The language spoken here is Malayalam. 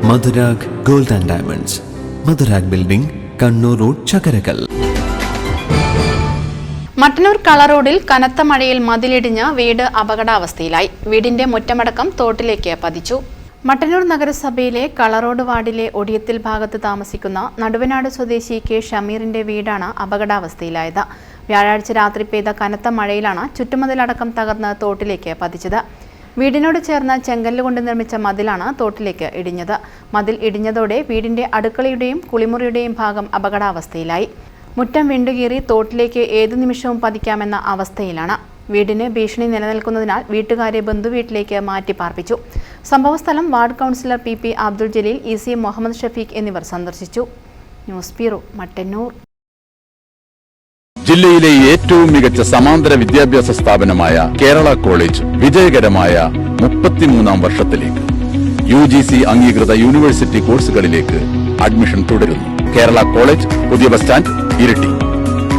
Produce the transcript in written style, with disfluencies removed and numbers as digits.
Madhurag gold and diamonds, Madhurag building, Kannur road, Chakkarakal. Mattannur കള റോഡിൽ കനത്ത മഴയിൽ മതിലിടിഞ്ഞ് വീട് അപകടാവസ്ഥയിലായി. വീടിന്റെ മുറ്റമടക്കം തോട്ടിലേക്ക് പതിച്ചു. മട്ടന്നൂർ നഗരസഭയിലെ കള റോഡ് വാർഡിലെ ഒടിയത്തിൽ ഭാഗത്ത് താമസിക്കുന്ന നടുവനാട് സ്വദേശി കെ ഷമീറിന്റെ വീടാണ് അപകടാവസ്ഥയിലായത്. വ്യാഴാഴ്ച രാത്രി പെയ്ത കനത്ത മഴയിലാണ് ചുറ്റുമതിലടക്കം തകർന്ന് തോട്ടിലേക്ക് പതിച്ചത്. വീടിനോട് ചേർന്ന് ചെങ്കല്ലുകൊണ്ട് നിർമ്മിച്ച മതിലാണ് തോട്ടിലേക്ക് ഇടിഞ്ഞത്. മതിൽ ഇടിഞ്ഞതോടെ വീടിന്റെ അടുക്കളയുടെയും കുളിമുറിയുടെയും ഭാഗം അപകടാവസ്ഥയിലായി. മുറ്റം വിണ്ടുകീറി തോട്ടിലേക്ക് ഏതു നിമിഷവും പതിക്കാമെന്ന അവസ്ഥയിലാണ്. വീടിന് ഭീഷണി നിലനിൽക്കുന്നതിനാൽ വീട്ടുകാരെ ബന്ധുവീട്ടിലേക്ക് മാറ്റി പാർപ്പിച്ചു. സംഭവസ്ഥലം ward councillor P Abdul Jaleel, EC Muhammad Shafeeq എന്നിവർ സന്ദർശിച്ചു. News bureau, Mattannur. ജില്ലയിലെ ഏറ്റവും മികച്ച സമാന്തര വിദ്യാഭ്യാസ സ്ഥാപനമായ കേരള കോളേജ് വിജയകരമായ 33ാം വർഷത്തിലേക്ക് UGC അംഗീകൃത യൂണിവേഴ്സിറ്റി കോഴ്സുകളിലേക്ക് അഡ്മിഷൻ തുടരുന്നു. കേരള കോളേജ്, പുതിയ ബസ് സ്റ്റാൻഡ്, ഇരിട്ടി.